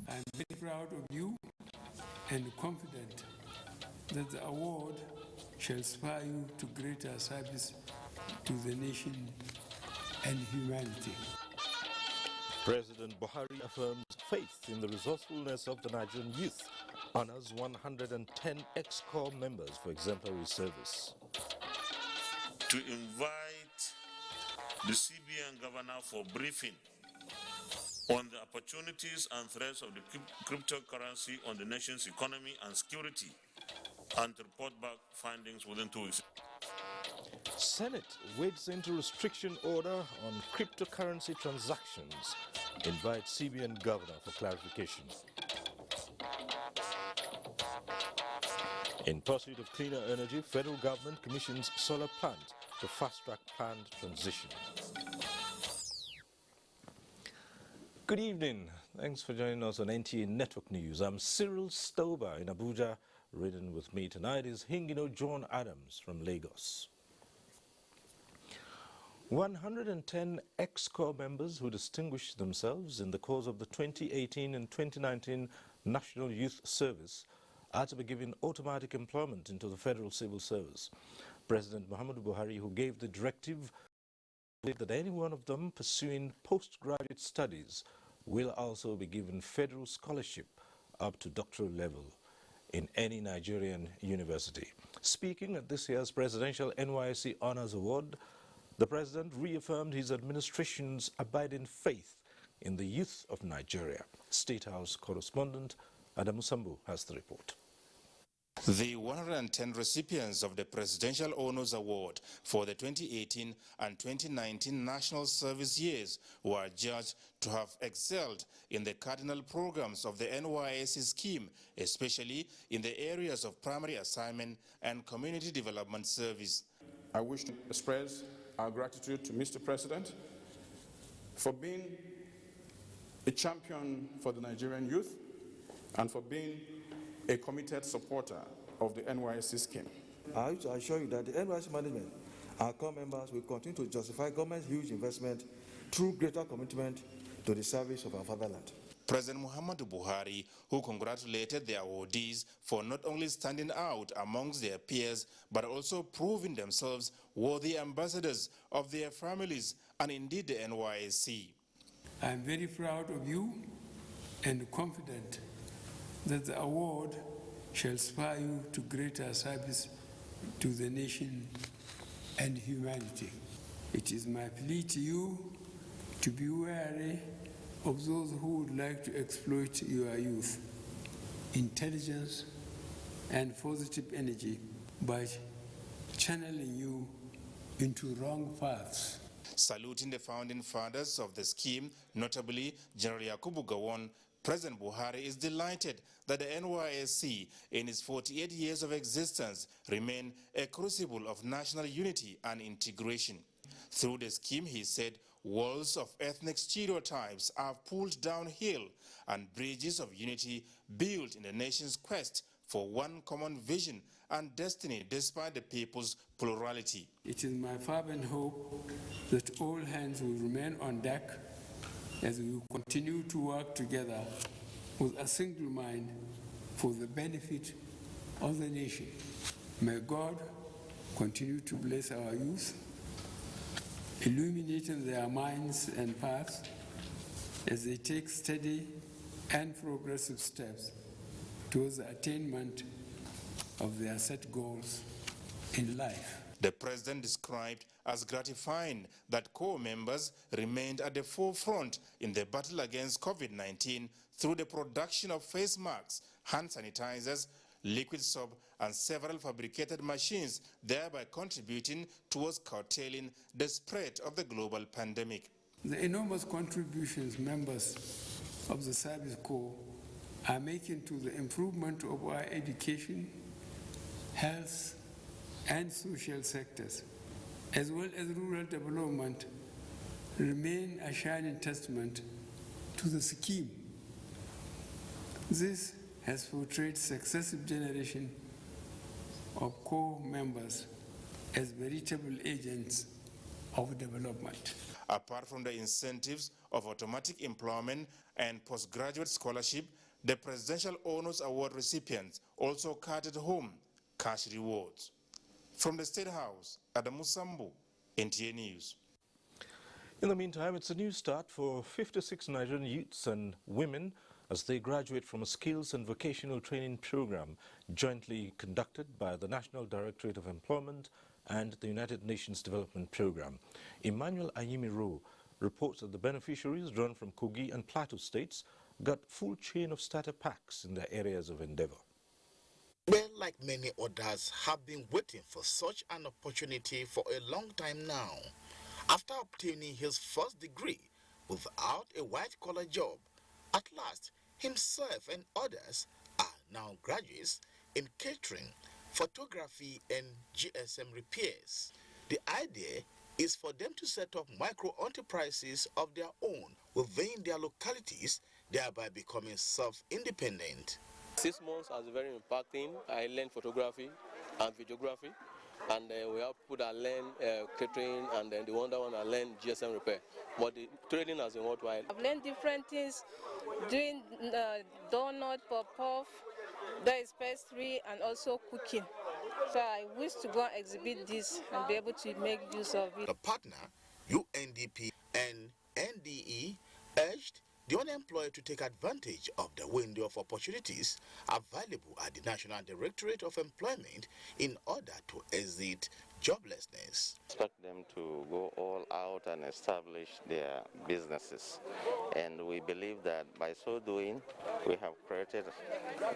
I am very proud of you and confident that the award shall inspire you to greater service to the nation and humanity. President Buhari affirms faith in the resourcefulness of the Nigerian youth, honors 110 ex-corps members for exemplary service. To invite the CBN governor for briefing on the opportunities and threats of the cryptocurrency on the nation's economy and security, and to report back findings within 2 weeks. Senate wades into restriction order on cryptocurrency transactions. Invite CBN governor for clarification. In pursuit of cleaner energy, federal government commissions solar plant to fast-track planned transition. Good evening. Thanks for joining us on NTA Network News. I'm Cyril Stober in Abuja. Reading with me tonight is Hingino John Adams from Lagos. 110 ex-corps members who distinguished themselves in the course of the 2018 and 2019 National Youth Service are to be given automatic employment into the Federal Civil Service. President Muhammadu Buhari, who gave the directive that any one of them pursuing postgraduate studies will also be given federal scholarship up to doctoral level in any Nigerian university. Speaking at this year's Presidential NYSC Honors Award, the President reaffirmed his administration's abiding faith in the youth of Nigeria. State House correspondent Adamu Sambu has the report. The 110 recipients of the Presidential Honors Award for the 2018 and 2019 National Service years were judged to have excelled in the cardinal programs of the NYSC scheme, especially in the areas of primary assignment and community development service. I wish to express our gratitude to Mr. President for being a champion for the Nigerian youth and for being a committed supporter of the NYSC scheme. I wish to assure you that the NYSC management and core members will continue to justify government's huge investment through greater commitment to the service of our fatherland. President Muhammadu Buhari, who congratulated the awardees for not only standing out amongst their peers, but also proving themselves worthy ambassadors of their families and indeed the NYSC. I am very proud of you and confident that the award shall inspire you to greater service to the nation and humanity. It is my plea to you to be wary of those who would like to exploit your youth, intelligence, and positive energy by channeling you into wrong paths. Saluting the founding fathers of the scheme, notably General Yakubu Gowon, President Buhari is delighted that the NYSC, in its 48 years of existence, remain a crucible of national unity and integration. Through the scheme, he said, walls of ethnic stereotypes are pulled downhill and bridges of unity built in the nation's quest for one common vision and destiny despite the people's plurality. It is my fervent hope that all hands will remain on deck as we continue to work together with a single mind for the benefit of the nation. May God continue to bless our youth, illuminating their minds and paths as they take steady and progressive steps towards the attainment of their set goals in life. The President described as gratifying that core members remained at the forefront in the battle against COVID-19 through the production of face masks, hand sanitizers, liquid soap, and several fabricated machines, thereby contributing towards curtailing the spread of the global pandemic. The enormous contributions members of the Service Corps are making to the improvement of our education, health, and social sectors, as well as rural development, remain a shining testament to the scheme. This has portrayed successive generations of core members as veritable agents of development. Apart from the incentives of automatic employment and postgraduate scholarship, the Presidential Honors Award recipients also carted home cash rewards. From the State House, Adamu Sambu, NTA News. In the meantime, it's a new start for 56 Nigerian youths and women as they graduate from a skills and vocational training program jointly conducted by the National Directorate of Employment and the United Nations Development Program. Emmanuel Ayimiro reports that the beneficiaries, drawn from Kogi and Plateau states, got full chain of starter packs in their areas of endeavor. Well, like many others, have been waiting for such an opportunity for a long time now. After obtaining his first degree without a white-collar job, at last, himself and others are now graduates in catering, photography, and GSM repairs. The idea is for them to set up micro-enterprises of their own within their localities, thereby becoming self-independent. 6 months has been very impacting. I learned photography and videography, and we have put I learned catering, and then the one I learned GSM repair. But the training has been worthwhile. I've learned different things, doing donut, pop-off, there is pastry, and also cooking. So I wish to go and exhibit this and be able to make use of it. The partner, UNDP and NDE, urged the unemployed to take advantage of the window of opportunities available at the National Directorate of Employment in order to exit joblessness. Expect them to go all out and establish their businesses, and we believe that by so doing we have created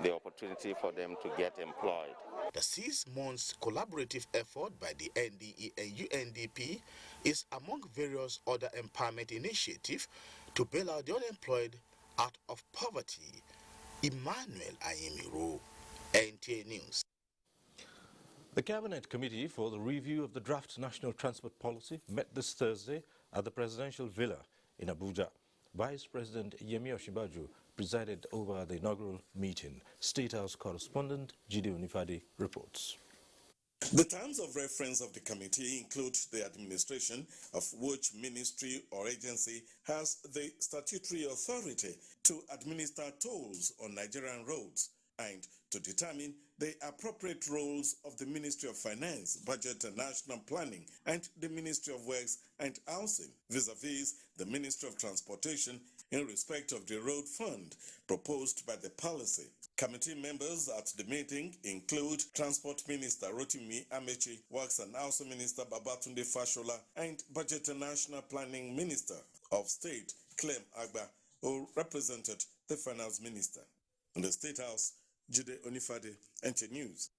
the opportunity for them to get employed. The 6 months collaborative effort by the NDE and UNDP is among various other empowerment initiatives to bail out the unemployed out of poverty. Emmanuel Ayimiro, NTA News. The Cabinet Committee for the Review of the Draft National Transport Policy met this Thursday at the Presidential Villa in Abuja. Vice President Yemi Osinbajo presided over the inaugural meeting. State House correspondent Jide Onifade reports. The terms of reference of the committee include the administration of which ministry or agency has the statutory authority to administer tolls on Nigerian roads and to determine the appropriate roles of the Ministry of Finance, Budget and National Planning and the Ministry of Works and Housing vis-a-vis the Ministry of Transportation in respect of the road fund proposed by the policy. Committee members at the meeting include Transport Minister Rotimi Amechi, Works and Housing Minister Babatunde Fashola, and Budget and National Planning Minister of State Clem Agba, who represented the Finance Minister. In the State House, Jide Onifade, NTA News.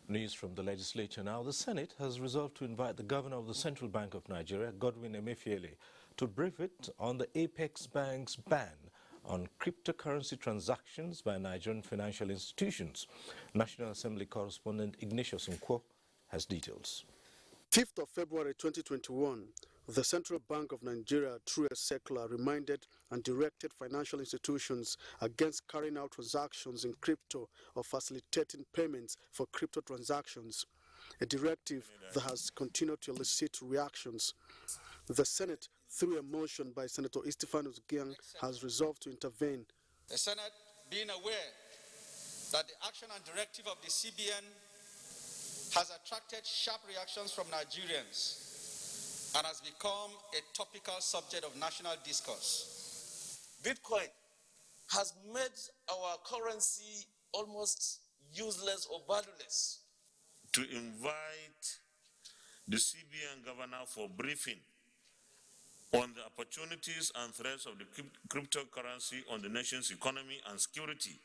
News from the legislature now. The Senate has resolved to invite the Governor of the Central Bank of Nigeria, Godwin Emefiele, to brief it on the Apex Bank's ban on cryptocurrency transactions by Nigerian financial institutions. National Assembly correspondent Ignatius Nkwo has details. 5th of February 2021, the Central Bank of Nigeria, through a circular, reminded and directed financial institutions against carrying out transactions in crypto or facilitating payments for crypto transactions, a directive that has continued to elicit reactions. The Senate, through a motion by Senator Istifanus Gyang, has resolved to intervene. The Senate, being aware that the action and directive of the CBN has attracted sharp reactions from Nigerians and has become a topical subject of national discourse. Bitcoin has made our currency almost useless or valueless. To invite the CBN governor for briefing on the opportunities and threats of the cryptocurrency on the nation's economy and security,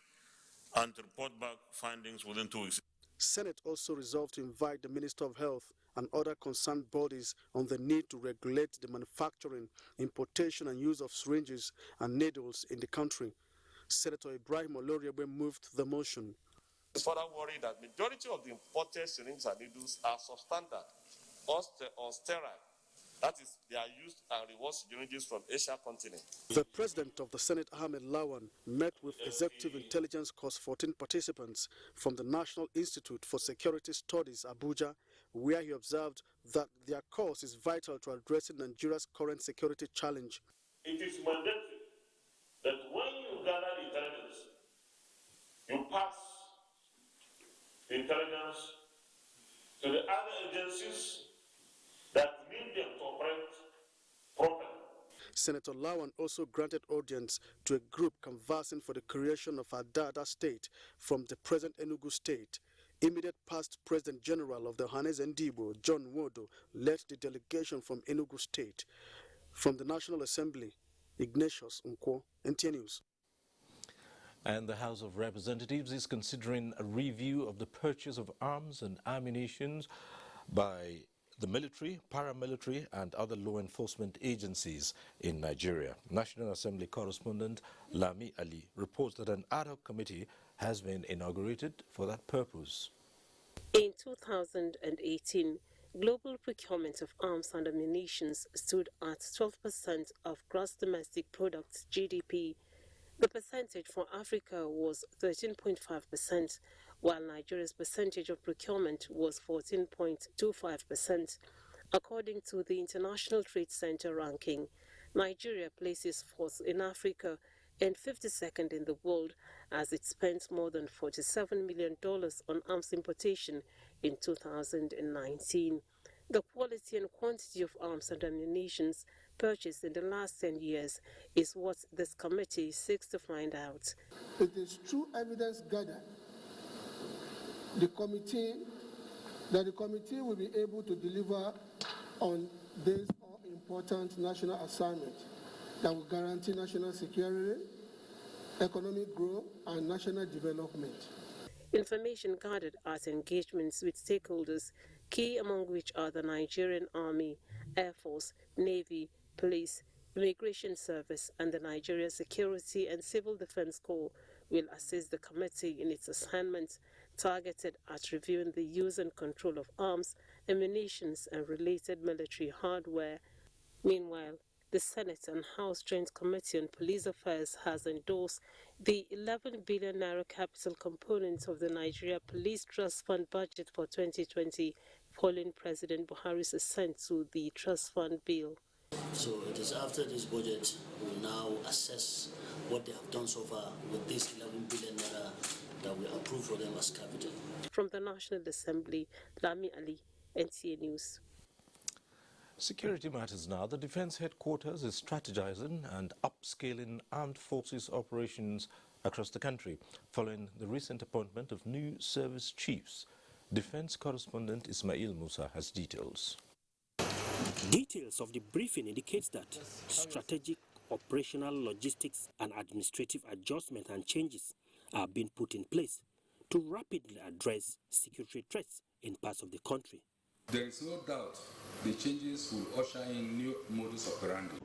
and to report back findings within 2 weeks. Senate also resolved to invite the Minister of Health and other concerned bodies on the need to regulate the manufacturing, importation and use of syringes and needles in the country. Senator Ibrahim Oloriegbe moved the motion. It's further worried that majority of the imported syringes and needles are substandard or sterile. That is, they are used and reward syringes from Asia continent. The President of the Senate, Ahmed Lawan, met with Executive Intelligence Course 14 participants from the National Institute for Security Studies, Abuja, where he observed that their course is vital to addressing Nigeria's current security challenge. it is mandatory that when you gather the intelligence, you pass the intelligence to the other agencies that need them to operate properly. Senator Lawan also granted audience to a group canvassing for the creation of Adada State from the present Enugu State. Immediate past President General of the Hanes Ndibo, John Wodo, led the delegation from Enugu State. From the National Assembly, Ignatius Nkwo, NTA News. And the House of Representatives is considering a review of the purchase of arms and ammunition by the military, paramilitary and other law enforcement agencies in Nigeria. National Assembly correspondent Lami Ali reports that an ad hoc committee has been inaugurated for that purpose. In 2018, global procurement of arms and ammunition stood at 12% of gross domestic product (GDP). The percentage for Africa was 13.5%, while Nigeria's percentage of procurement was 14.25%. According to the International Trade Center ranking, Nigeria places 4th in Africa and 52nd in the world, as it spent more than $47 million on arms importation in 2019. The quality and quantity of arms and ammunition purchased in the last 10 years is what this committee seeks to find out. It is through evidence gathered the committee will be able to deliver on this all-important national assignment that will guarantee national security, economic growth, and national development. Information gathered at engagements with stakeholders, key among which are the Nigerian Army, Air Force, Navy, Police, Immigration Service, and the Nigeria Security and Civil Defense Corps, will assist the committee in its assignment targeted at reviewing the use and control of arms, ammunition, and related military hardware. Meanwhile, the Senate and House Joint Committee on Police Affairs has endorsed the 11 billion naira capital component of the Nigeria Police Trust Fund budget for 2020, following President Buhari's assent to the trust fund bill. So it is after this budget we will now assess what they have done so far with this 11 billion naira that we approve for them as capital. From the National Assembly, Lami Ali, NTA News. Security matters now. The Defense Headquarters is strategizing and upscaling armed forces operations across the country following the recent appointment of new service chiefs. Defense correspondent Ismail Musa has details. Details of the briefing indicates that strategic, operational, logistics and administrative adjustments and changes are being put in place to rapidly address security threats in parts of the country. There is no doubt the changes will usher in new modus operandi.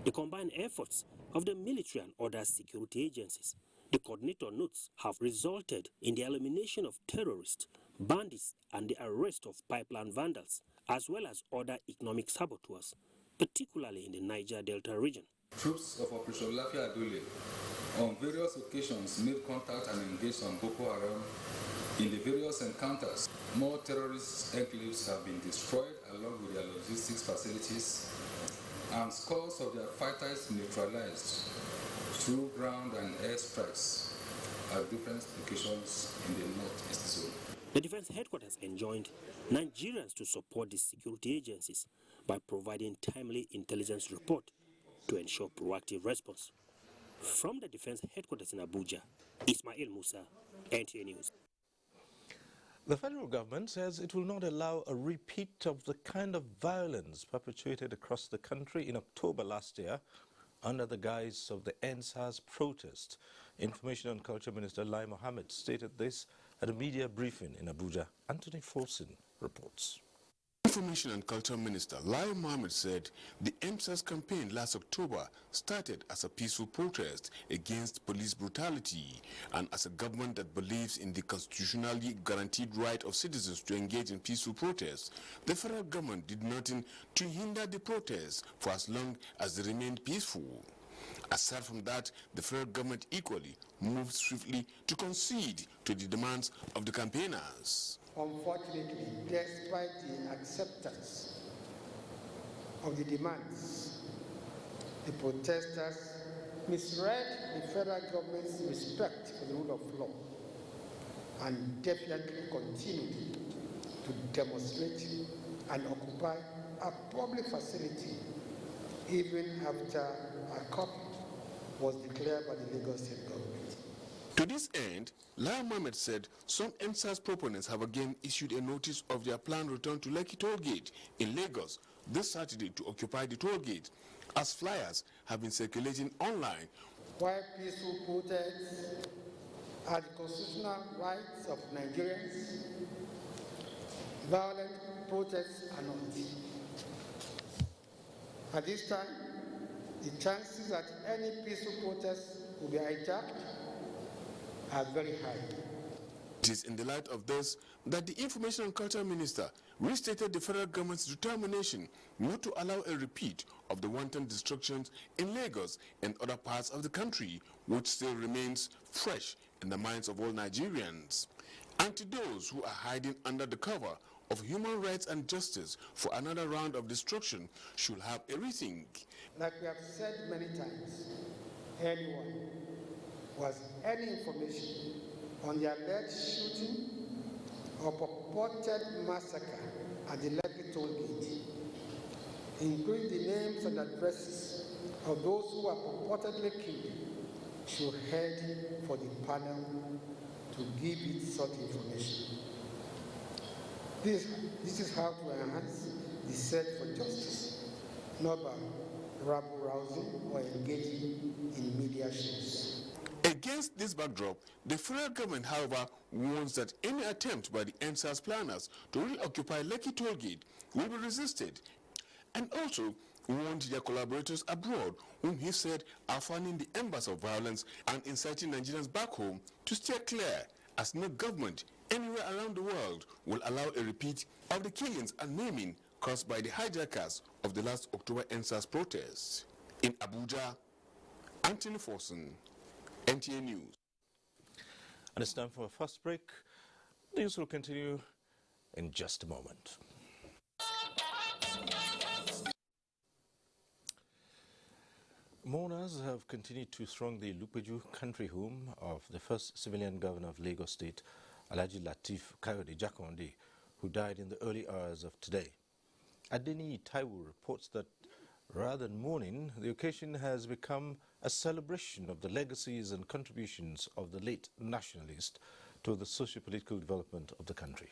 The combined efforts of the military and other security agencies, the coordinator notes, have resulted in the elimination of terrorists, bandits, and the arrest of pipeline vandals, as well as other economic saboteurs, particularly in the Niger Delta region. Troops of Operation Lafia Adule on various occasions made contact and engaged on Boko Haram. In the various encounters, more terrorist enclaves have been destroyed along with their logistics facilities, and scores of their fighters neutralized through ground and air strikes at different locations in the northeast zone. The Defense Headquarters enjoined Nigerians to support the security agencies by providing timely intelligence report to ensure proactive response. From the Defense Headquarters in Abuja, Ismail Musa, NTA News. The federal government says it will not allow a repeat of the kind of violence perpetrated across the country in October last year under the guise of the NSAS protest. Information and Culture Minister Lai Mohammed stated this at a media briefing in Abuja. Anthony Folson reports. Information and Culture Minister Lai Mohammed said the NSAS campaign last October started as a peaceful protest against police brutality, and as a government that believes in the constitutionally guaranteed right of citizens to engage in peaceful protests, the federal government did nothing to hinder the protests for as long as they remained peaceful. Aside from that, the federal government equally moved swiftly to concede to the demands of the campaigners. Unfortunately, despite the acceptance of the demands, the protesters misread the federal government's respect for the rule of law and definitely continued to demonstrate and occupy a public facility even after a curfew was declared by the Lagos State government. To this end, Lai Mohammed said some NSAS proponents have again issued a notice of their planned return to Lekki toll gate in Lagos this Saturday to occupy the toll gate, as flyers have been circulating online. While peaceful protests are the constitutional rights of Nigerians, violent protests are not. At this time, the chances that any peaceful protest will be hijacked are very high. It is in the light of this that the Information and Culture Minister restated the federal government's determination not to allow a repeat of the wanton destructions in Lagos and other parts of the country, which still remains fresh in the minds of all Nigerians. And to those who are hiding under the cover of human rights and justice for another round of destruction should have a rethink. Like we have said many times, anyone who has any information on the alleged shooting or purported massacre at the Lekki toll gate, including the names and addresses of those who were purportedly killed, should head for the panel to give it such information. This is how to enhance the search for justice, not by rabble-rousing or engaging in media shows. Against this backdrop, the federal government, however, warns that any attempt by the NSAS planners to reoccupy Lekki toll gate will be resisted, and also warned their collaborators abroad, whom he said are fanning the embers of violence and inciting Nigerians back home, to steer clear, as no government anywhere around the world will allow a repeat of the killings and maiming caused by the hijackers of the last October NSAS protests. In Abuja, Anthony Forson, NTA News. And it's time for a first break. News will continue in just a moment. Mourners have continued to throng the Lupeju country home of the first civilian governor of Lagos State, Alhaji Lateef Jakande, who died in the early hours of today. Adeni Taiwo reports that rather than mourning, the occasion has become a celebration of the legacies and contributions of the late nationalist to the socio-political development of the country.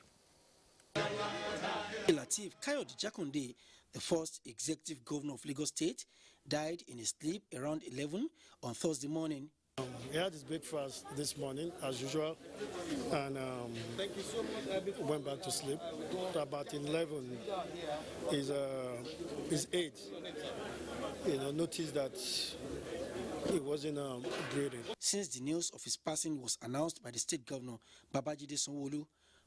Lateef Jakande, the first executive governor of Lagos State, died in his sleep around 11 on Thursday morning. He had his breakfast this morning, as usual, and went back to sleep. About 11, his aide, noticed that he wasn't breathing. Since the news of his passing was announced by the state governor, Babajide Sanwo-Olu,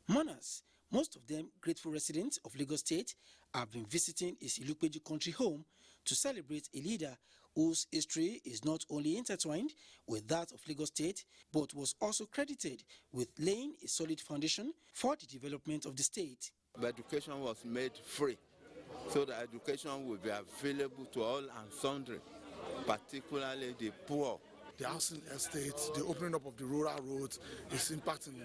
mourners, most of them grateful residents of Lagos State, have been visiting his Ilupeju country home to celebrate a leader whose history is not only intertwined with that of Lagos State, but was also credited with laying a solid foundation for the development of the state. The education was made free, so that education will be available to all and sundry, particularly the poor. The housing estates, the opening up of the rural roads is impacting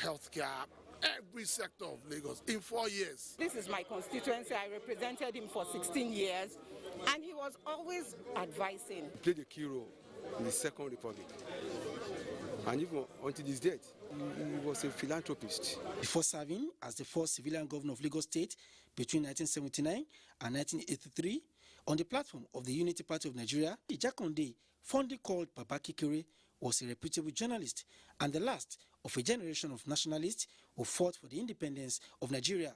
healthcare, every sector of Lagos in 4 years. This is my constituency. I represented him for 16 years, and he was always advising. He played a key role in the Second Republic, and even until his death, he was a philanthropist. Before serving as the first civilian governor of Lagos State between 1979 and 1983, on the platform of the Unity Party of Nigeria, Jakande, fondly called Baba Kekere, was a reputable journalist and the last of a generation of nationalists who fought for the independence of Nigeria.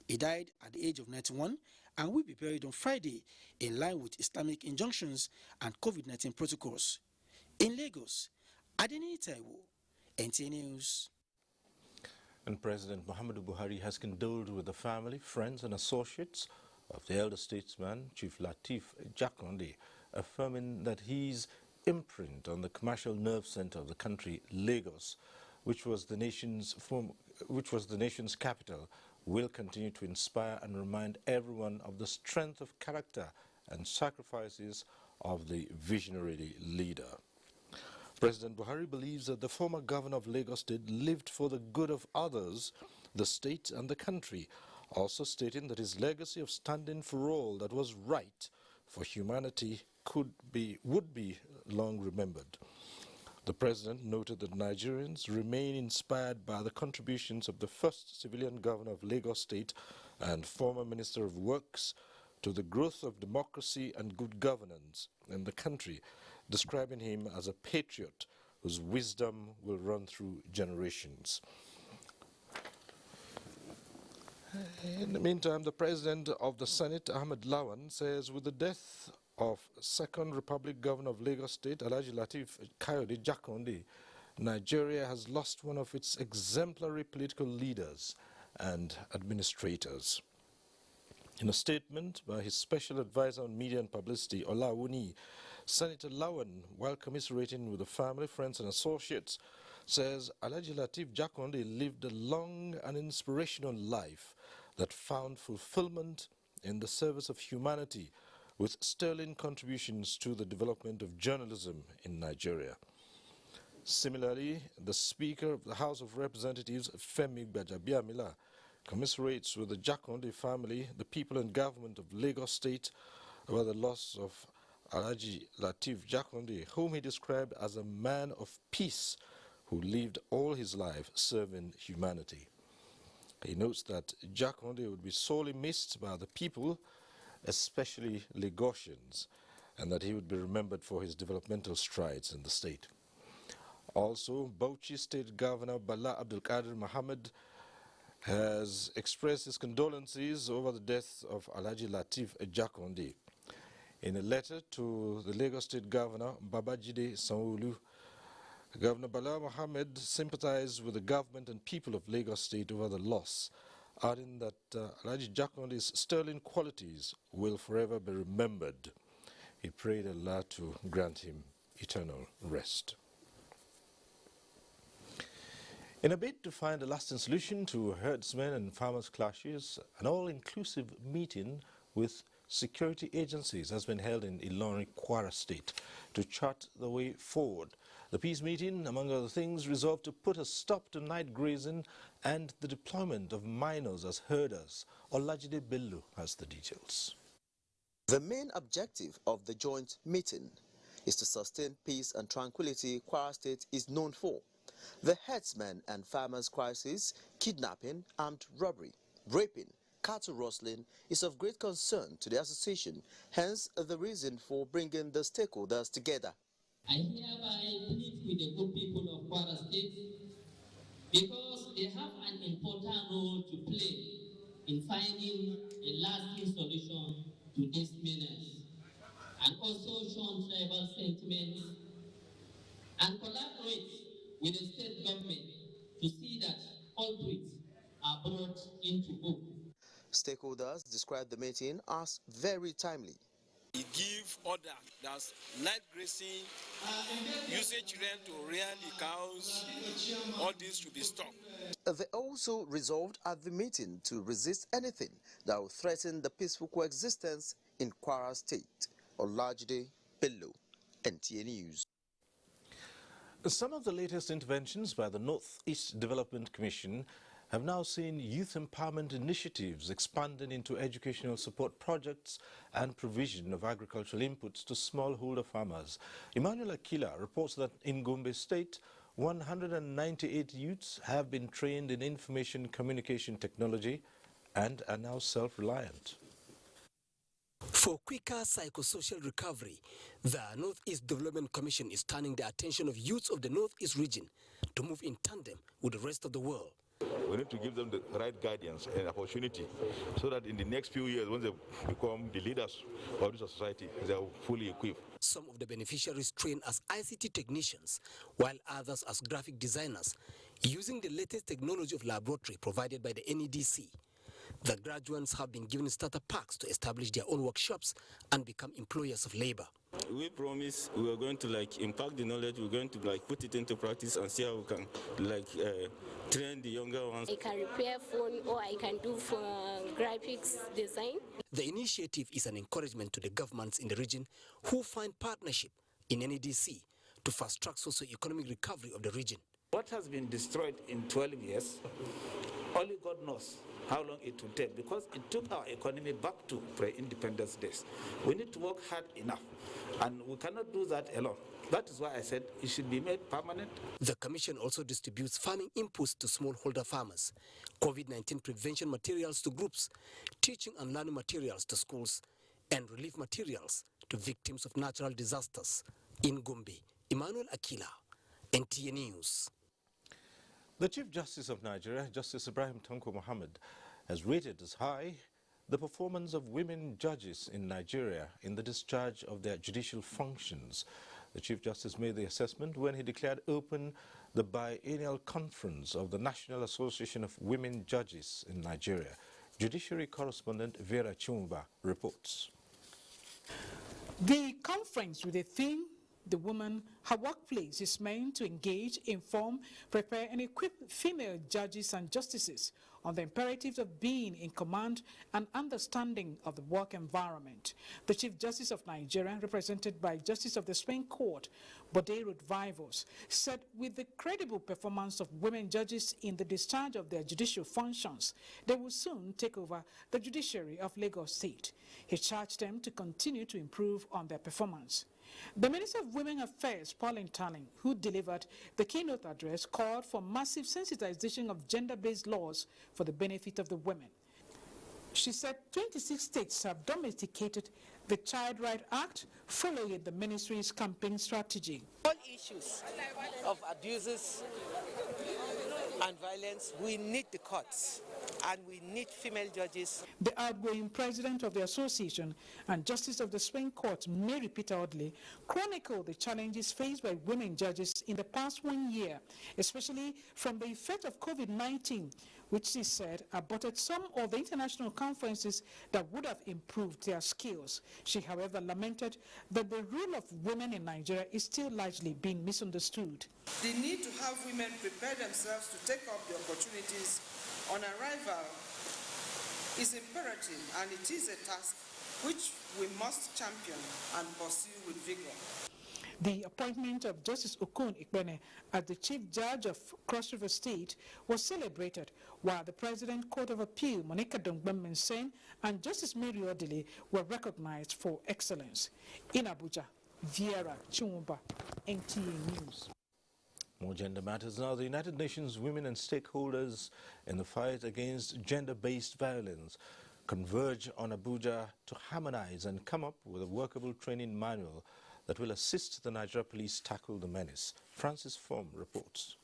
He died at the age of 91 and will be buried on Friday in line with Islamic injunctions and COVID-19 protocols. In Lagos, Adeni Taiwo, NTA News. And President Muhammadu Buhari has condoled with the family, friends and associates of the elder statesman, Chief Lateef Jakande, affirming that his imprint on the commercial nerve center of the country, Lagos, which was the nation's capital, will continue to inspire and remind everyone of the strength of character and sacrifices of the visionary leader. President Buhari believes that the former governor of Lagos State lived for the good of others, the state and the country, also stating that his legacy of standing for all that was right for humanity would be long remembered. The president noted that Nigerians remain inspired by the contributions of the first civilian governor of Lagos State and former Minister of Works to the growth of democracy and good governance in the country, describing him as a patriot whose wisdom will run through generations. In the meantime, the President of the Senate, Ahmed Lawan, says with the death of Second Republic Governor of Lagos State, Alhaji Lateef Jakande, Nigeria has lost one of its exemplary political leaders and administrators. In a statement by his special advisor on media and publicity, Olawuni, Senator Lawan, while commiserating with the family, friends and associates, says Alhaji Lateef Jakande lived a long and inspirational life that found fulfillment in the service of humanity, with sterling contributions to the development of journalism in Nigeria. Similarly, the Speaker of the House of Representatives, Femi Gbajabiamila, commiserates with the Jakande family, the people and government of Lagos State about the loss of Alhaji Lateef Jakande, whom he described as a man of peace who lived all his life serving humanity. He notes that Jakande would be sorely missed by the people, especially Lagosians, and that he would be remembered for his developmental strides in the state. Also, Bauchi State Governor Bala Abdulkadir Mohammed has expressed his condolences over the death of Alhaji Lateef Jakande. In a letter to the Lagos State Governor Babajide Sanwo-Olu, Governor Bala Mohammed sympathized with the government and people of Lagos State over the loss, adding that Alhaji Jakande's sterling qualities will forever be remembered. He prayed Allah to grant him eternal rest. In a bid to find a lasting solution to herdsmen and farmers' clashes, an all-inclusive meeting with security agencies has been held in Ilorin, Kwara State to chart the way forward. The peace meeting, among other things, resolved to put a stop to night grazing and the deployment of minors as herders. Olajide Bello has the details. The main objective of the joint meeting is to sustain peace and tranquility Kwara State is known for. The herdsmen and farmers' crisis, kidnapping, armed robbery, raping, cattle rustling is of great concern to the association, hence the reason for bringing the stakeholders together. I hereby plead with the good people of Kwara State because they have an important role to play in finding a lasting solution to this menace, and also show tribal sentiments and collaborate with the state government to see that culprits are brought into book. Stakeholders described the meeting as very timely. We give order that night grazing, using children to rear the cows, all this should be stopped. They also resolved at the meeting to resist anything that would threaten the peaceful coexistence in Kwara State. Olajide Bello, NTA News. Some of the latest interventions by the Northeast Development Commission have now seen youth empowerment initiatives expanding into educational support projects and provision of agricultural inputs to smallholder farmers. Emmanuel Akila reports that in Gombe State, 198 youths have been trained in information communication technology and are now self-reliant. For quicker psychosocial recovery, the Northeast Development Commission is turning the attention of youths of the Northeast region to move in tandem with the rest of the world. We need to give them the right guidance and opportunity so that in the next few years, when they become the leaders of the society, they are fully equipped. Some of the beneficiaries trained as ICT technicians, while others as graphic designers, using the latest technology of laboratory provided by the NEDC. The graduates have been given starter packs to establish their own workshops and become employers of labor. we promise we are going to impact the knowledge. We're going to put it into practice and see how we can train the younger ones. I can repair phone, or I can do for graphics design. The initiative is an encouragement to the governments in the region who find partnership in NEDC to fast-track socio-economic recovery of the region. What has been destroyed in 12 years, only God knows how long it will take, because it took our economy back to pre-independence days. We need to work hard enough, and we cannot do that alone. That is why I said it should be made permanent. The Commission also distributes farming inputs to smallholder farmers, COVID-19 prevention materials to groups, teaching and learning materials to schools, and relief materials to victims of natural disasters. In Gombe, Emmanuel Akila, NTA News. The Chief Justice of Nigeria, Justice Ibrahim Tanko Muhammad, has rated as high the performance of women judges in Nigeria in the discharge of their judicial functions. The Chief Justice made the assessment when he declared open the biennial conference of the National Association of Women Judges in Nigeria. Judiciary correspondent Vera Chumba reports. The conference, with the theme, "The Woman, Her Workplace," is meant to engage, inform, prepare and equip female judges and justices on the imperatives of being in command and understanding of the work environment. The Chief Justice of Nigeria, represented by Justice of the Supreme Court, Bode Rodvivos, said with the credible performance of women judges in the discharge of their judicial functions, they will soon take over the judiciary of Lagos State. He charged them to continue to improve on their performance. The Minister of Women Affairs, Pauline Talling, who delivered the keynote address, called for massive sensitization of gender-based laws for the benefit of the women. She said 26 states have domesticated the Child Rights Act following the ministry's campaign strategy. All issues of abuses and violence, we need the courts and we need female judges. The outgoing president of the association and Justice of the Supreme Court, Mary Peter Audley, chronicled the challenges faced by women judges in the past 1 year, especially from the effect of COVID-19, which she said aborted some of the international conferences that would have improved their skills. She, however, lamented that the role of women in Nigeria is still largely being misunderstood. The need to have women prepare themselves to take up the opportunities on arrival is imperative, and it is a task which we must champion and pursue with vigor. The appointment of Justice Okun Ikpene as the Chief Judge of Cross River State was celebrated, while the President Court of Appeal, Monica Dongben-Menseng, and Justice Mary Odili were recognized for excellence. In Abuja, Viera Chumba, NTA News. More gender matters now. The United Nations women and stakeholders in the fight against gender-based violence converge on Abuja to harmonize and come up with a workable training manual that will assist the Nigeria police tackle the menace. Francis Form reports.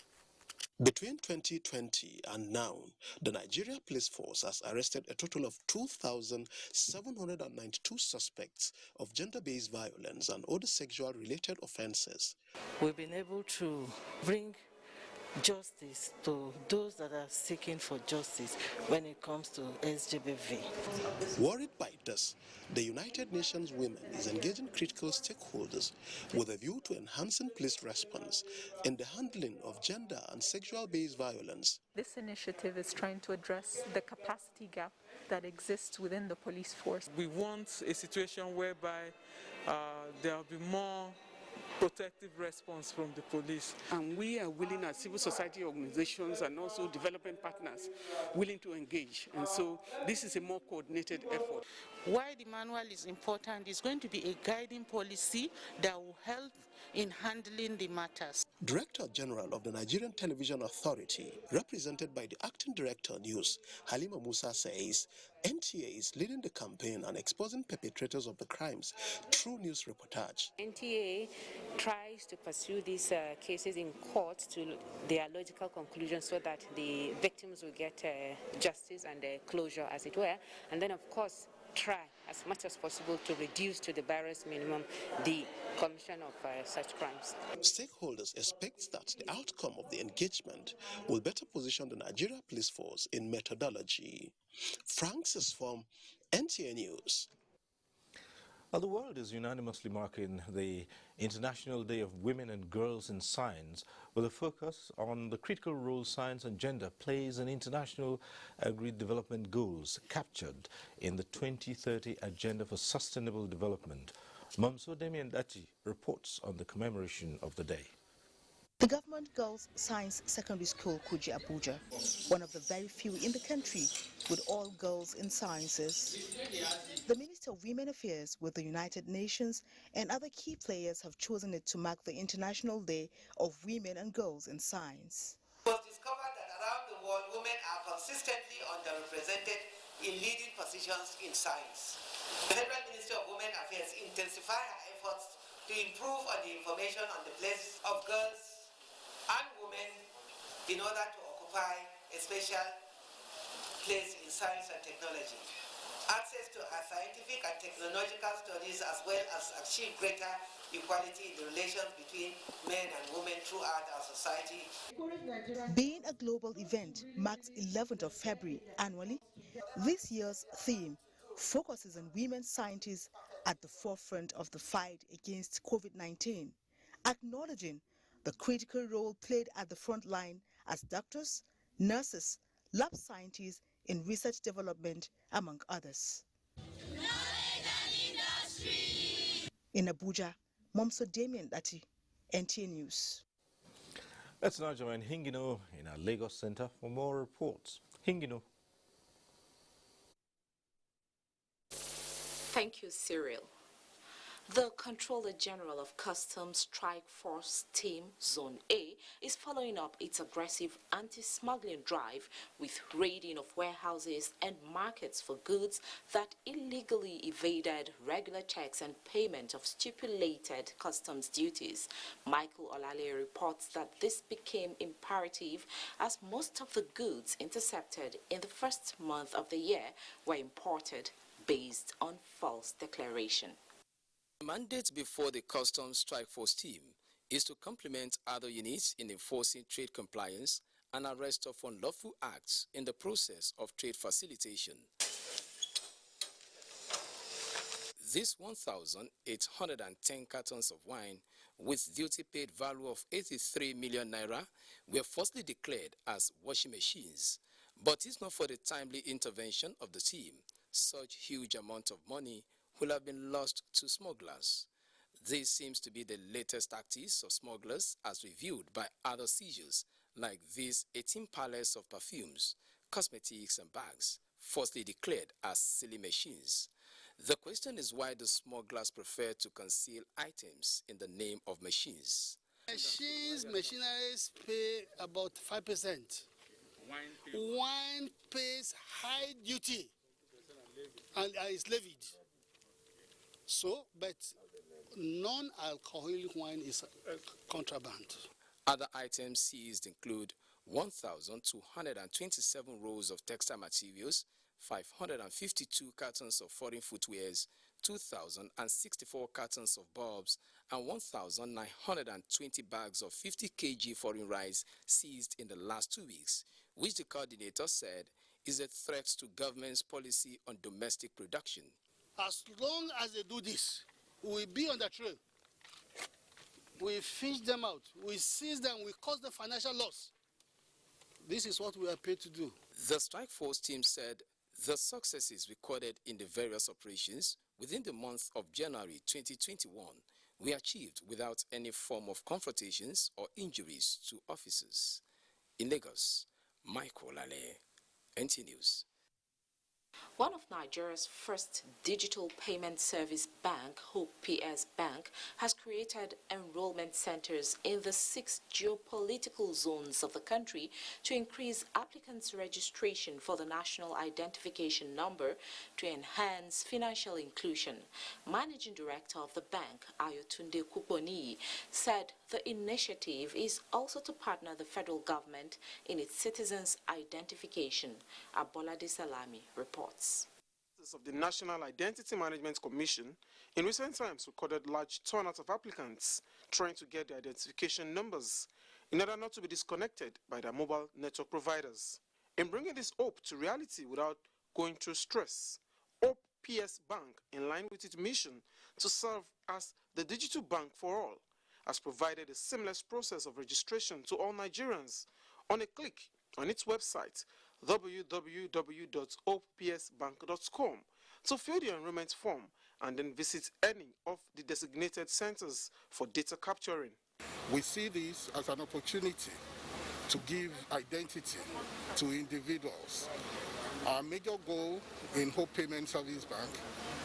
Between 2020 and now, the Nigeria Police Force has arrested a total of 2,792 suspects of gender-based violence and other sexual-related offenses. We've been able to bring justice to those that are seeking for justice when it comes to SGBV. Worried by this, the United Nations Women is engaging critical stakeholders with a view to enhancing police response in the handling of gender and sexual-based violence. This initiative is trying to address the capacity gap that exists within the police force. We want a situation whereby there will be more protective response from the police. And we are willing, as civil society organizations and also development partners, willing to engage. And so this is a more coordinated effort. Why the manual is important is going to be a guiding policy that will help in handling the matters. Director General of the Nigerian Television Authority, represented by the Acting Director News, Halima Musa, says NTA is leading the campaign and exposing perpetrators of the crimes through news reportage. NTA tries to pursue these cases in court to their logical conclusion so that the victims will get justice and closure, as it were, and then, of course, try as much as possible to reduce to the barest minimum the commission of such crimes. Stakeholders expect that the outcome of the engagement will better position the Nigeria Police Force in methodology. Francis from NTA News. Well, the world is unanimously marking the International Day of Women and Girls in Science with a focus on the critical role science and gender plays in international agreed development goals captured in the 2030 Agenda for Sustainable Development. Mamso Demian Dati reports on the commemoration of the day. The Government Girls Science Secondary School, Kuji, Abuja, one of the very few in the country with all girls in sciences. The Minister of Women Affairs with the United Nations and other key players have chosen it to mark the International Day of Women and Girls in Science. It was discovered that around the world, women are consistently underrepresented in leading positions in science. The Federal Ministry of Women Affairs intensified her efforts to improve on the information on the place of girls and women in order to occupy a special place in science and technology. Access to our scientific and technological studies, as well as achieve greater equality in the relations between men and women throughout our society. Being a global event marked 11th of February annually, this year's theme focuses on women scientists at the forefront of the fight against COVID-19, acknowledging the critical role played at the front line as doctors, nurses, lab scientists in research development, among others. In Abuja, Momso Damien Dati, NTA News. Let's now join Hingino in our Lagos Center for more reports. Hingino. Thank you, Cyril. The Controller General of Customs Strike Force Team Zone A is following up its aggressive anti-smuggling drive with raiding of warehouses and markets for goods that illegally evaded regular checks and payment of stipulated customs duties. Michael Olale reports that this became imperative as most of the goods intercepted in the first month of the year were imported based on false declaration. The mandate before the Customs Strike Force team is to complement other units in enforcing trade compliance and arrest of unlawful acts in the process of trade facilitation. These 1,810 cartons of wine with duty paid value of 83 million naira were falsely declared as washing machines, but it's not for the timely intervention of the team. Such huge amount of money will have been lost to smugglers. This seems to be the latest tactics of smugglers as reviewed by other seizures like these 18 pallets of perfumes, cosmetics and bags falsely declared as silly machines. The question is why the smugglers prefer to conceal items in the name of machines. Machineries pay about 5%. Wine pays high duty and is levied. So, but non-alcoholic wine is contraband. Other items seized include 1,227 rolls of textile materials, 552 cartons of foreign footwears, 2,064 cartons of bulbs, and 1,920 bags of 50 kg foreign rice seized in the last 2 weeks, which the coordinator said is a threat to government's policy on domestic production. As long as they do this, we'll be on the trail. We fish them out, we seize them, we cause the financial loss. This is what we are paid to do. The strike force team said the successes recorded in the various operations within the month of January 2021 were achieved without any form of confrontations or injuries to officers. In Lagos, Michael Lale, NTA News. One of Nigeria's first digital payment service bank, Hope PS Bank, has created enrollment centers in the 6 geopolitical zones of the country to increase applicants' registration for the National Identification Number to enhance financial inclusion. Managing Director of the bank, Ayotunde Kuponi, said the initiative is also to partner the federal government in its citizens' identification. Abolade Salami reports. Of the National Identity Management Commission in recent times recorded large turnout of applicants trying to get their identification numbers in order not to be disconnected by their mobile network providers. In bringing this hope to reality without going through stress, Hope PS Bank, in line with its mission to serve as the digital bank for all, has provided a seamless process of registration to all Nigerians on a click on its website www.opsbank.com to fill the enrollment form and then visit any of the designated centers for data capturing. We see this as an opportunity to give identity to individuals. Our major goal in Hope Payment Service Bank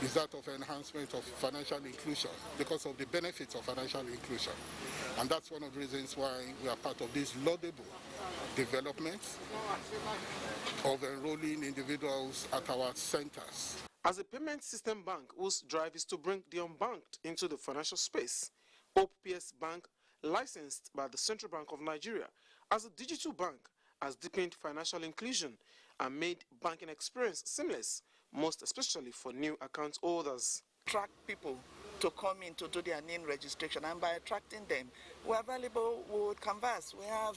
is that of enhancement of financial inclusion because of the benefits of financial inclusion. And that's one of the reasons why we are part of this laudable development of enrolling individuals at our centers. As a payment system bank whose drive is to bring the unbanked into the financial space, Hope PS Bank, licensed by the Central Bank of Nigeria as a digital bank, has deepened financial inclusion and made banking experience seamless, most especially for new account holders. Attract people to come in to do their name registration, and by attracting them, we are available with Canvas. We have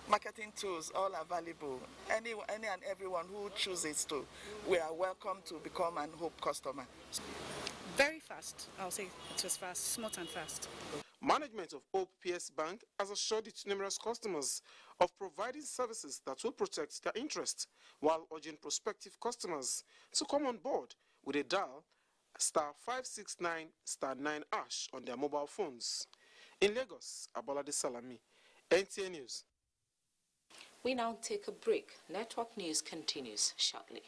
marketing tools all available. Any and everyone who chooses to, we are welcome to become an Hope customer. Very fast, I'll say it was fast, smooth and fast. Management of Hope PS Bank has assured its numerous customers of providing services that will protect their interests, while urging prospective customers to come on board with a dial *569*9# on their mobile phones. In Lagos, Abolade Salami, NTA News. We now take a break. Network News continues shortly.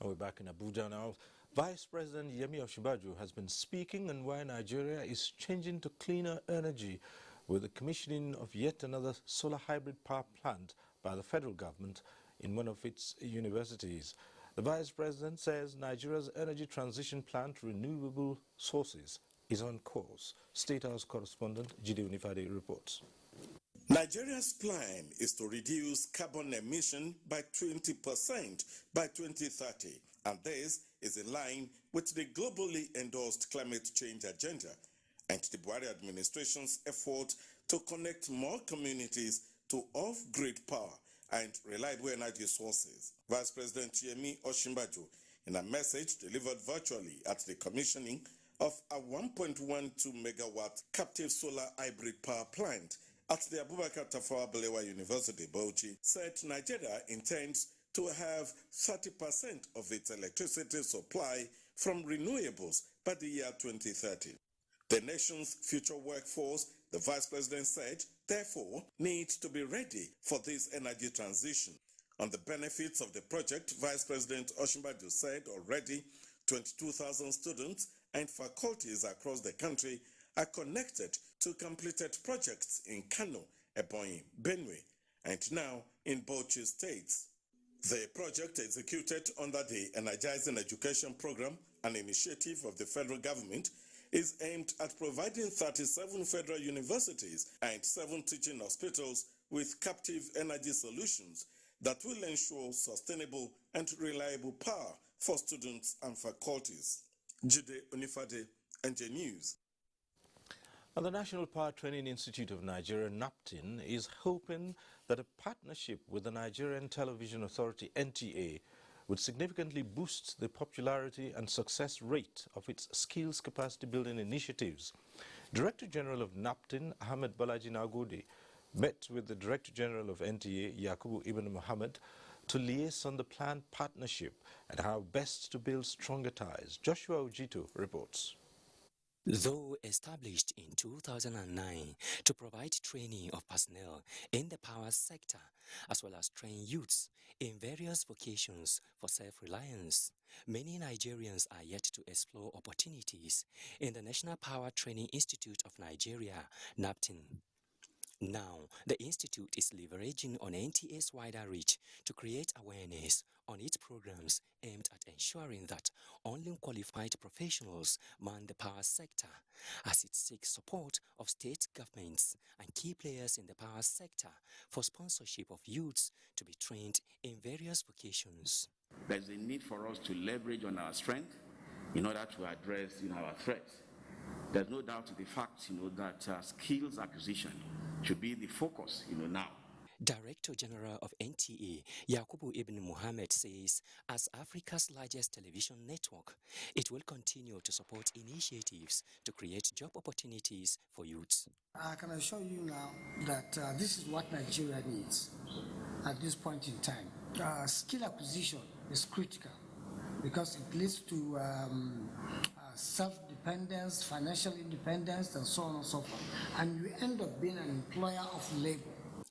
We're back in Abuja now. Vice President Yemi Osinbajo has been speaking on why Nigeria is changing to cleaner energy with the commissioning of yet another solar hybrid power plant by the federal government in one of its universities. The Vice President says Nigeria's energy transition plan to renewable sources is on course. State House correspondent Jide Unifade reports. Nigeria's plan is to reduce carbon emission by 20% by 2030, and this is in line with the globally endorsed climate change agenda and the Buhari administration's effort to connect more communities to off-grid power and reliable energy sources. Vice President Yemi Osinbajo, in a message delivered virtually at the commissioning of a 1.12 megawatt captive solar hybrid power plant at the Abubakar Tafawa Balewa University, Bauchi, said Nigeria intends to have 30% of its electricity supply from renewables by the year 2030. The nation's future workforce, the Vice President said, therefore, needs to be ready for this energy transition. On the benefits of the project, Vice President Osinbajo said already 22,000 students and faculties across the country are connected to completed projects in Kano, Ebonyi, Benue, and now in Bauchi states. The project executed under the Energizing Education Program, an initiative of the federal government, is aimed at providing 37 federal universities and 7 teaching hospitals with captive energy solutions that will ensure sustainable and reliable power for students and faculties. Jide Onifade, NJ News. And the National Power Training Institute of Nigeria, NAPTIN, is hoping that a partnership with the Nigerian Television Authority, NTA, would significantly boost the popularity and success rate of its skills capacity building initiatives. Director General of NAPTIN, Ahmed Balaji Nagode, met with the Director General of NTA, Yakubu Ibn Muhammad, to liaise on the planned partnership and how best to build stronger ties. Joshua Ojito reports. Though established in 2009 to provide training of personnel in the power sector, as well as train youths in various vocations for self-reliance, many Nigerians are yet to explore opportunities in the National Power Training Institute of Nigeria, NAPTIN. Now, the institute is leveraging on NTA's wider reach to create awareness on its programs aimed at ensuring that only qualified professionals man the power sector, as it seeks support of state governments and key players in the power sector for sponsorship of youths to be trained in various vocations. There's a need for us to leverage on our strength in order to address our threats. There's no doubt to the fact that skills acquisition should be the focus now. Director General of NTA, Yakubu Ibn Muhammad, says as Africa's largest television network, it will continue to support initiatives to create job opportunities for youths. I can assure you now that this is what Nigeria needs at this point in time. Skill acquisition is critical because it leads to self-dependence, financial independence, and so on and so forth. And you end up being an employer of labor.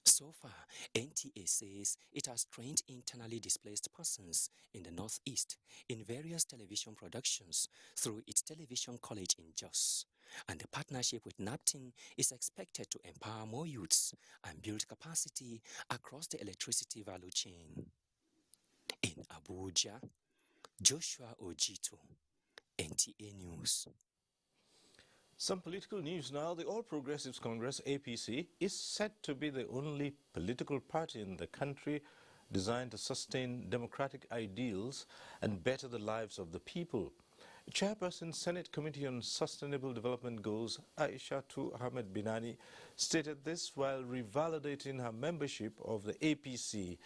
So far, NTA says it has trained internally displaced persons in the Northeast in various television productions through its television college in Jos. And the partnership with NAPTIN is expected to empower more youths and build capacity across the electricity value chain. In Abuja, Joshua Ojito, NTA News. Some political news now. The All Progressives Congress, APC, is said to be the only political party in the country designed to sustain democratic ideals and better the lives of the people. Chairperson, Senate Committee on Sustainable Development Goals, Aishatu Ahmed Binani, stated this while revalidating her membership of the APC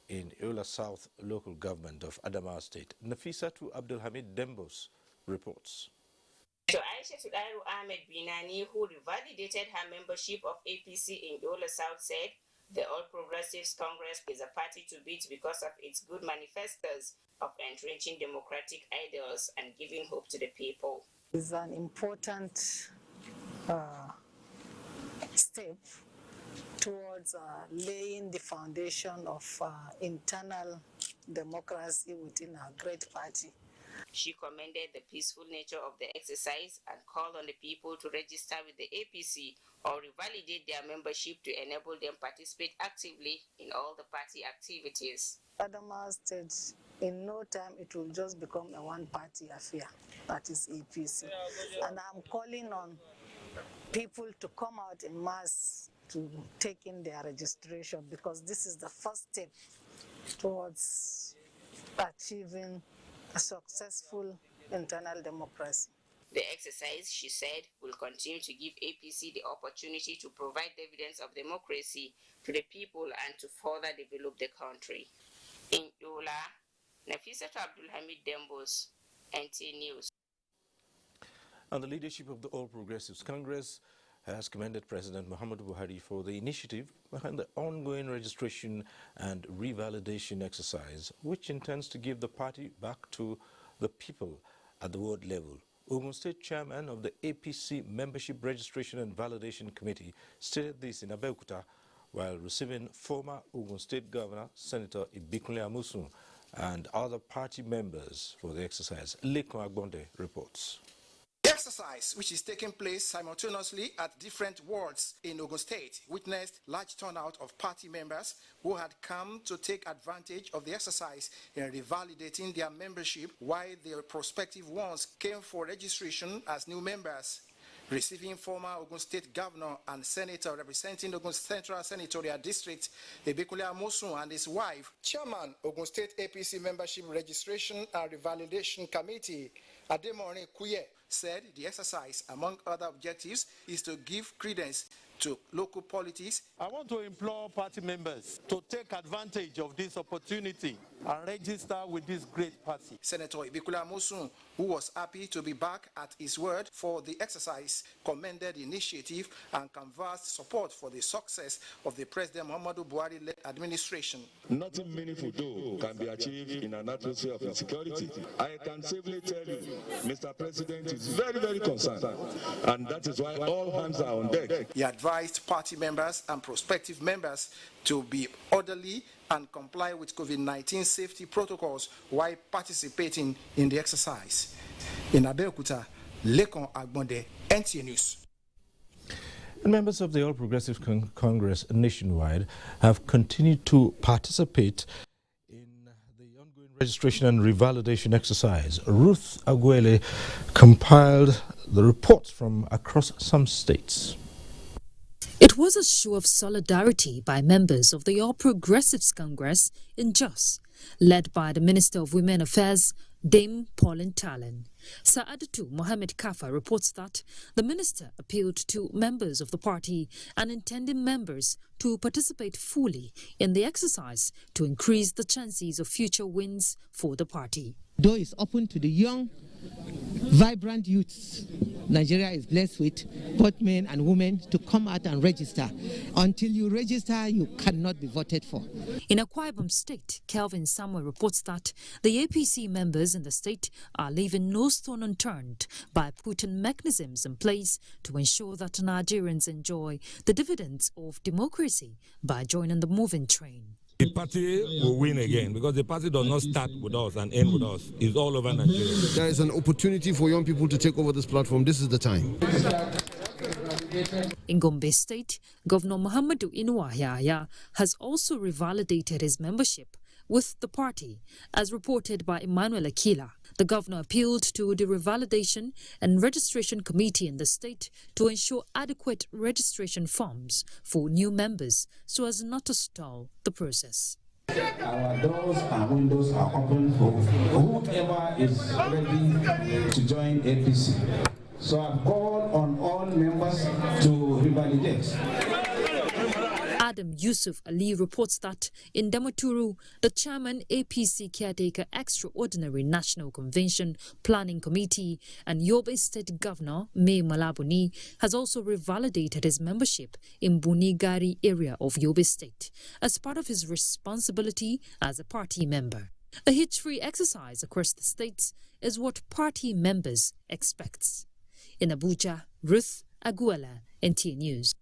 in Yola South local government of Adamawa State. Nafisatu Abdulhamid Dembos reports. So Aishatu Ahmed Binani, who revalidated her membership of APC in Yola South, said the All Progressives Congress is a party to beat because of its good manifestos of entrenching democratic ideals and giving hope to the people. It's an important step towards laying the foundation of internal democracy within our great party. She commended the peaceful nature of the exercise and called on the people to register with the APC or revalidate their membership to enable them participate actively in all the party activities. Adamawa State, in no time, it will just become a one-party affair, that is APC. And I'm calling on people to come out in mass to take in their registration because this is the first step towards achieving a successful internal democracy. The exercise, she said, will continue to give APC the opportunity to provide evidence of democracy to the people and to further develop the country. In Yola, Nafisatu Abdulhamid Dembos, NTA News. And the leadership of the All Progressives Congress has commended President Muhammadu Buhari for the initiative behind the ongoing registration and revalidation exercise, which intends to give the party back to the people at the ward level. Ogun State Chairman of the APC Membership Registration and Validation Committee stated this in Abuja while receiving former Ogun State Governor Senator Ibikunle Amusun and other party members for the exercise. Lekon Agbonde reports. The exercise, which is taking place simultaneously at different wards in Ogun State, witnessed large turnout of party members who had come to take advantage of the exercise in revalidating their membership, while the prospective ones came for registration as new members. Receiving former Ogun State Governor and Senator representing Ogun Central Senatorial District, Ibikunle Amusun, and his wife, Chairman, Ogun State APC Membership Registration and Revalidation Committee, Ademore Kuye, said the exercise, among other objectives, is to give credence to local politics. I want to implore party members to take advantage of this opportunity and register with this great party. Senator Ibikunle Amusun, who was happy to be back at his word for the exercise, commended the initiative and canvassed support for the success of the President Muhammadu Buhari-led administration. Nothing meaningful, though, can be achieved in an atmosphere of insecurity. I can safely tell you, Mr. President is very, very concerned, and that is why all hands are on deck. He advised party members and prospective members to be orderly and comply with COVID-19 safety protocols while participating in the exercise. In Abeokuta, Lekon Agbonde, NTA News. And members of the All Progressive Congress nationwide have continued to participate in the ongoing registration and revalidation exercise. Ruth Aguele compiled the reports from across some states. It was a show of solidarity by members of the All Progressives Congress in Jos, led by the Minister of Women Affairs, Dame Pauline Talon. Sa'adatu Mohammed Kafa reports that the minister appealed to members of the party and intending members to participate fully in the exercise to increase the chances of future wins for the party. Door is open to the young, vibrant youths Nigeria is blessed with, both men and women, to come out and register. Until you register, you cannot be voted for. In Akwa Ibom State, Kelvin Samuel reports that the APC members in the state are leaving no stone unturned by putting mechanisms in place to ensure that Nigerians enjoy the dividends of democracy by joining the moving train. The party will win again because the party does not start with us and end with us. It's all over Nigeria. There is an opportunity for young people to take over this platform. This is the time. In Gombe State, Governor Muhammadu Inuwa Yahya has also revalidated his membership with the party, as reported by Emmanuel Akila. The governor appealed to the Revalidation and Registration Committee in the state to ensure adequate registration forms for new members so as not to stall the process. Our doors and windows are open for whoever is ready to join APC. So I've called on all members to revalidate. Adam Yusuf Ali reports that in Damaturu, the chairman APC Caretaker Extraordinary National Convention Planning Committee and Yobe State Governor May Malabuni has also revalidated his membership in Bunigari area of Yobe State as part of his responsibility as a party member. A hitch-free exercise across the states is what party members expect. In Abuja, Ruth Aguela, NTA News.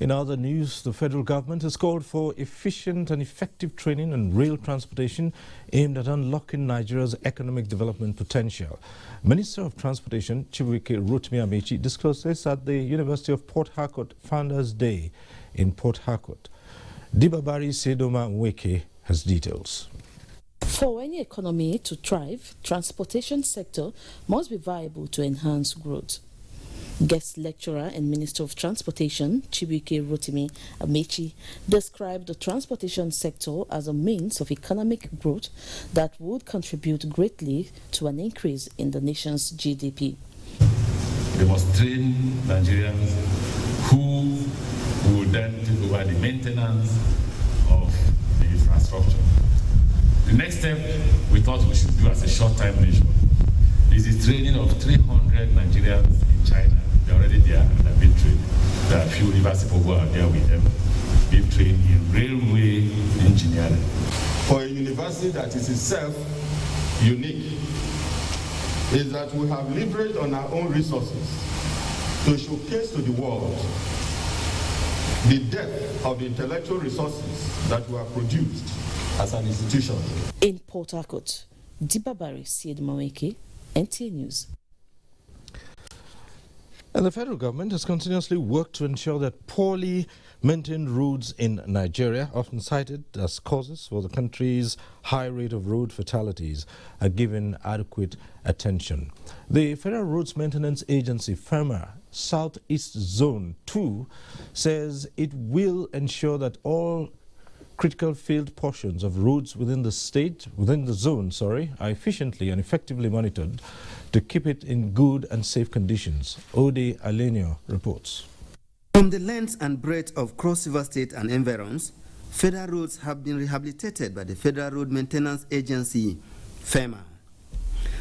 In other news, the federal government has called for efficient and effective training on rail transportation aimed at unlocking Nigeria's economic development potential. Minister of Transportation Chibuike Rotimi Amechi disclosed this at the University of Port Harcourt Founders Day in Port Harcourt. Dibabari Sedoma Nweke has details. For any economy to thrive, transportation sector must be viable to enhance growth. Guest lecturer and Minister of Transportation, Chibuike Rotimi Amechi, described the transportation sector as a means of economic growth that would contribute greatly to an increase in the nation's GDP. They must train Nigerians who will then take over the maintenance of the infrastructure. The next step we thought we should do as a short-term measure is the training of 300 Nigerians in China. They're already there and they've been trained. There are a few university people out there with them, being trained in railway engineering. For a university that is itself unique, is that we have leveraged on our own resources to showcase to the world the depth of the intellectual resources that were produced as an institution. In Port Harcourt, Dibabari Siedmaweke, NTA News. And the federal government has continuously worked to ensure that poorly maintained roads in Nigeria, often cited as causes for the country's high rate of road fatalities, are given adequate attention. The Federal Roads Maintenance Agency, FEMA, Southeast Zone 2, says it will ensure that all critical failed portions of roads within the zone, are efficiently and effectively monitored to keep it in good and safe conditions. Ode Alenio reports. From the length and breadth of Cross River State and environs, federal roads have been rehabilitated by the Federal Road Maintenance Agency, FEMA.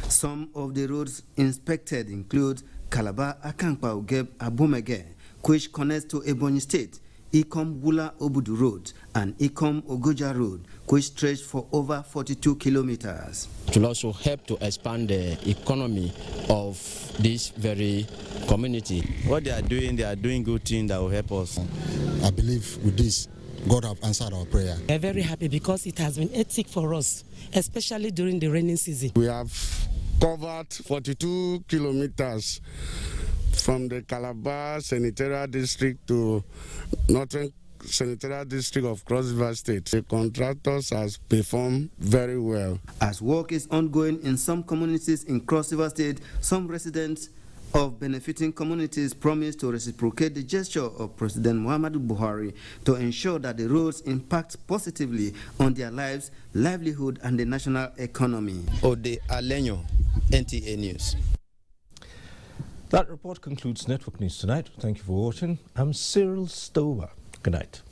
Some of the roads inspected include Calabar Akankpa Ugeb Abumege, which connects to Ebonyi State, Ikom Wula Obudu Road, and Ikom Ogoja Road, which stretch for over 42 kilometers. It will also help to expand the economy of this very community. What they are doing good things that will help us. I believe with this, God have answered our prayer. We are very happy because it has been hectic for us, especially during the rainy season. We have covered 42 kilometers from the Calabar Senatorial District to Northern Senatorial District of Cross River State. The contractors has performed very well. As work is ongoing in some communities in Cross River State, some residents of benefiting communities promised to reciprocate the gesture of President Muhammadu Buhari to ensure that the roads impact positively on their lives, livelihood, and the national economy. Ode Alenyo, NTA News. That report concludes Network News tonight. Thank you for watching. I'm Cyril Stover. Good night.